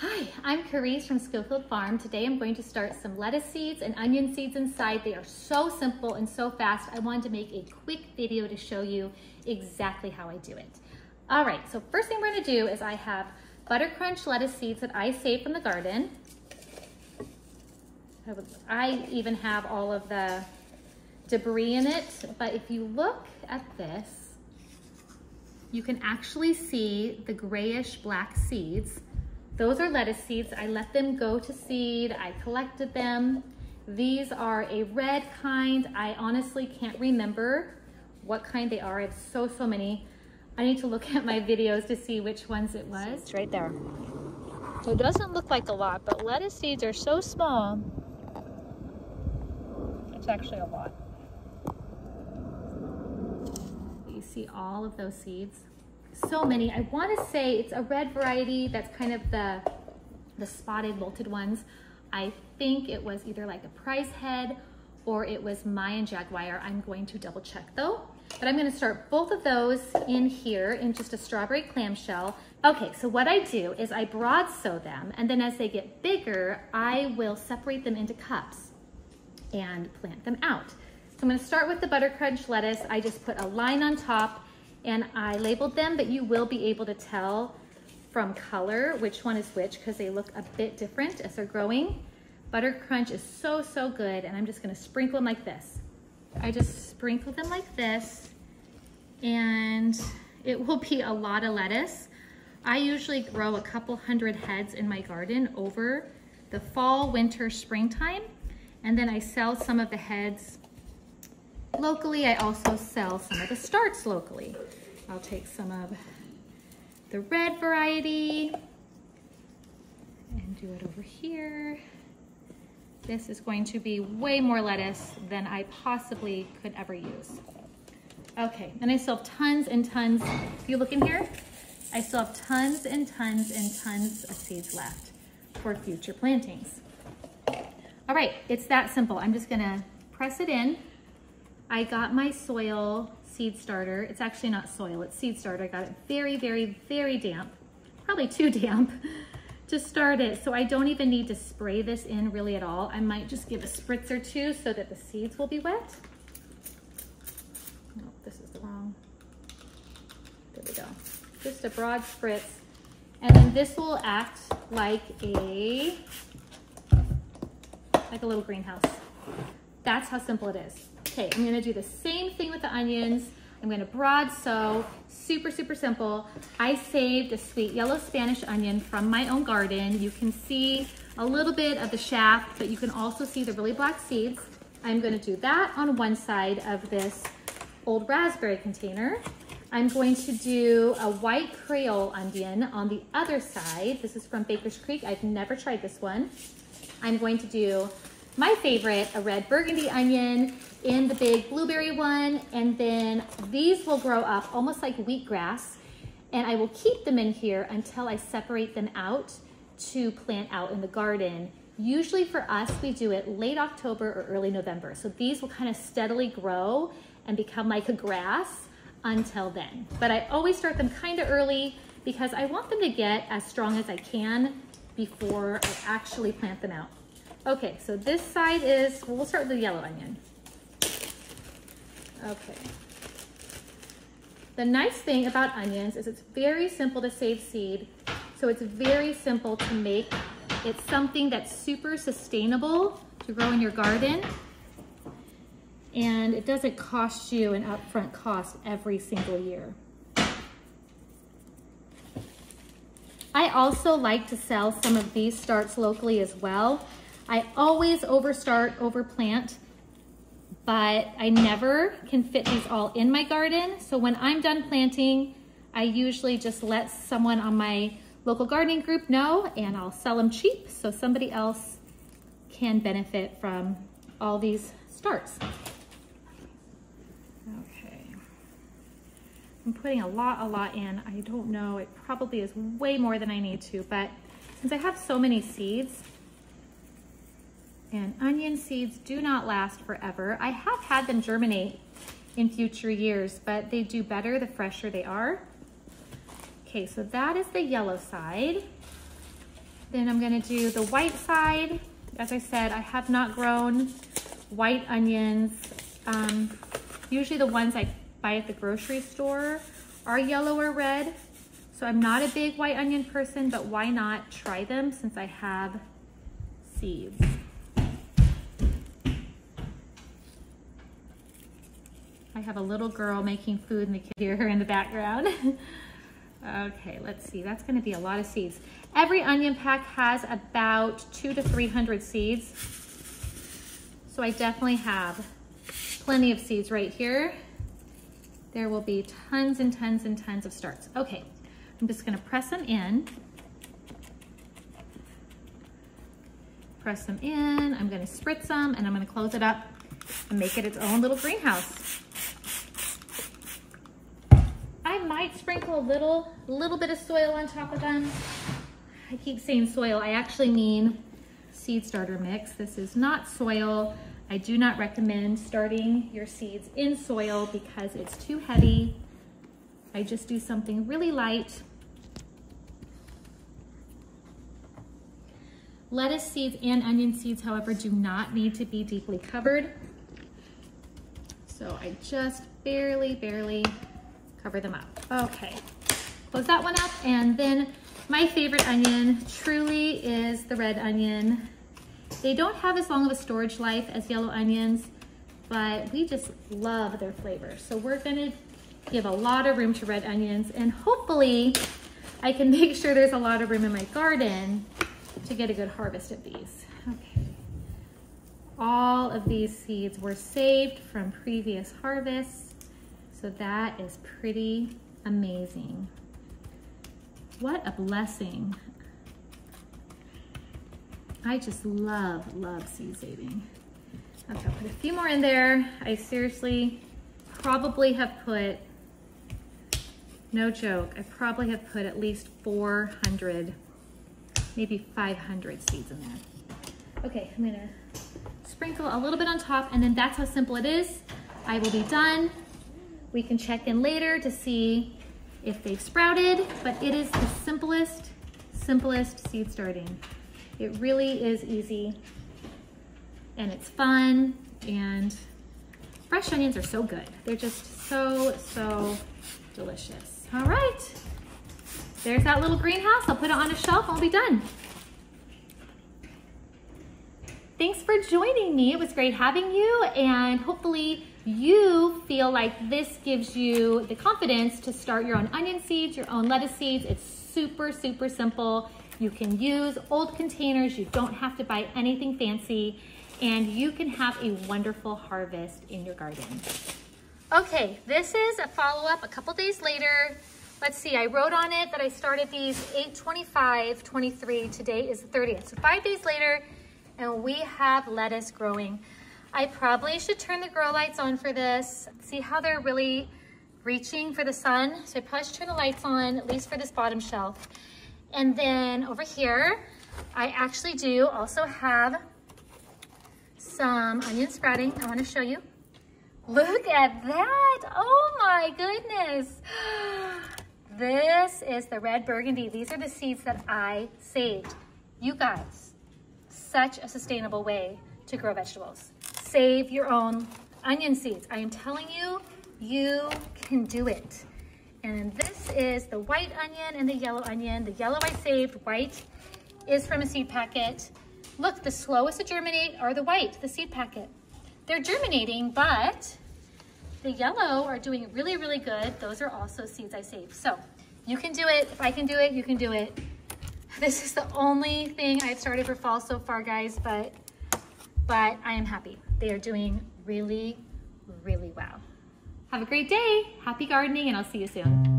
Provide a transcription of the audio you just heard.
Hi, I'm Carice from Scofield Farm. Today I'm going to start some lettuce seeds and onion seeds inside. They are so simple and so fast. I wanted to make a quick video to show you exactly how I do it. All right, so first thing we're gonna do is I have Butter Crunch lettuce seeds that I saved from the garden. I even have all of the debris in it, but if you look at this, you can actually see the grayish black seeds. Those are lettuce seeds. I let them go to seed. I collected them. These are a red kind. I honestly can't remember what kind they are. I have so many. I need to look at my videos to see which ones it was. It's right there. So it doesn't look like a lot, but lettuce seeds are so small. It's actually a lot. You see all of those seeds. So many. I want to say it's a red variety that's kind of the spotted molted ones. I think it was either like a prize head or it was Mayan Jaguar. I'm going to double check though. But I'm going to start both of those in here in just a strawberry clamshell. Okay, so what I do is I broad sow them, and then as they get bigger, I will separate them into cups and plant them out. So I'm going to start with the Butter Crunch lettuce. I just put a line on top and I labeled them, but you will be able to tell from color which one is which because they look a bit different as they're growing. Butter Crunch is so good, and I'm just gonna sprinkle them like this. I just sprinkle them like this, and it will be a lot of lettuce. I usually grow a couple hundred heads in my garden over the fall, winter, springtime, and then I sell some of the heads locally. I also sell some of the starts locally. I'll take some of the red variety and do it over here. This is going to be way more lettuce than I possibly could ever use. Okay, and I still have tons and tons. If you look in here, I still have tons and tons and tons of seeds left for future plantings. All right, it's that simple. I'm just gonna press it in. I got my soil seed starter. It's actually not soil, it's seed starter. I got it very damp, probably too damp to start it. So I don't even need to spray this in really at all. I might just give a spritz or two so that the seeds will be wet. No, this is the wrong. There we go. Just a broad spritz. And then this will act like a little greenhouse. That's how simple it is. Okay, I'm gonna do the same thing with the onions. I'm gonna broad sow, super simple. I saved a sweet yellow Spanish onion from my own garden. You can see a little bit of the shaft, but you can also see the really black seeds. I'm gonna do that on one side of this old raspberry container. I'm going to do a white Creole onion on the other side. This is from Baker's Creek. I've never tried this one. I'm going to do my favorite, a red burgundy onion in the big blueberry one, and then these will grow up almost like wheatgrass, and I will keep them in here until I separate them out to plant out in the garden. Usually for us, we do it late October or early November. So these will kind of steadily grow and become like a grass until then. But I always start them kind of early because I want them to get as strong as I can before I actually plant them out. Okay, so this side is, well, we'll start with the yellow onion. Okay. The nice thing about onions is it's very simple to save seed, so it's very simple to make it something that's super sustainable to grow in your garden, and it doesn't cost you an upfront cost every single year. I also like to sell some of these starts locally as well. I always overstart, overplant, but I never can fit these all in my garden. So when I'm done planting, I usually just let someone on my local gardening group know, and I'll sell them cheap so somebody else can benefit from all these starts. Okay. I'm putting a lot in. I don't know, it probably is way more than I need to, but since I have so many seeds, and onion seeds do not last forever. I have had them germinate in future years, but they do better the fresher they are. Okay, so that is the yellow side. Then I'm gonna do the white side. As I said, I have not grown white onions. Usually the ones I buy at the grocery store are yellow or red. So I'm not a big white onion person, but why not try them since I have seeds. I have a little girl making food in the kitchen in the background. Okay, let's see, that's gonna be a lot of seeds. Every onion pack has about 200 to 300 seeds. So I definitely have plenty of seeds right here. There will be tons and tons and tons of starts. Okay, I'm just gonna press them in. Press them in, I'm gonna spritz them, and I'm gonna close it up and make it its own little greenhouse. I might sprinkle a little bit of soil on top of them. I keep saying soil, I actually mean seed starter mix. This is not soil. I do not recommend starting your seeds in soil because it's too heavy. I just do something really light. Lettuce seeds and onion seeds, however, do not need to be deeply covered. So I just barely cover them up. Okay, close that one up. And then my favorite onion truly is the red onion. They don't have as long of a storage life as yellow onions, but we just love their flavor. So we're gonna give a lot of room to red onions, and hopefully I can make sure there's a lot of room in my garden to get a good harvest of these. Okay. All of these seeds were saved from previous harvests, so that is pretty amazing. What a blessing. I just love seed saving. Okay, I'll put a few more in there. I seriously probably have put, no joke, I probably have put at least 400, maybe 500 seeds in there. Okay, I'm gonna sprinkle a little bit on top, and then that's how simple it is. I will be done. We can check in later to see if they've sprouted, but it is the simplest seed starting. It really is easy, and it's fun, and fresh onions are so good. They're just so delicious. All right, there's that little greenhouse. I'll put it on a shelf and we'll be done. Thanks for joining me. It was great having you, and hopefully you feel like this gives you the confidence to start your own onion seeds, your own lettuce seeds. It's super simple. You can use old containers. You don't have to buy anything fancy, and you can have a wonderful harvest in your garden. Okay, this is a follow-up a couple days later. Let's see, I wrote on it that I started these 8/25/23. Today is the 30th. So 5 days later, and we have lettuce growing. I probably should turn the grow lights on for this. See how they're really reaching for the sun? So I probably should turn the lights on, at least for this bottom shelf. And then over here, I actually do also have some onion sprouting. I want to show you. Look at that. Oh my goodness. This is the red burgundy. These are the seeds that I saved. You guys, such a sustainable way to grow vegetables. Save your own onion seeds. I am telling you, you can do it. And this is the white onion and the yellow onion. The yellow I saved, white is from a seed packet. Look, the slowest to germinate are the white, the seed packet. They're germinating, but the yellow are doing really good. Those are also seeds I saved. So you can do it. If I can do it, you can do it. This is the only thing I've started for fall so far, guys, but I am happy. They are doing really well. Have a great day. Happy gardening, and I'll see you soon.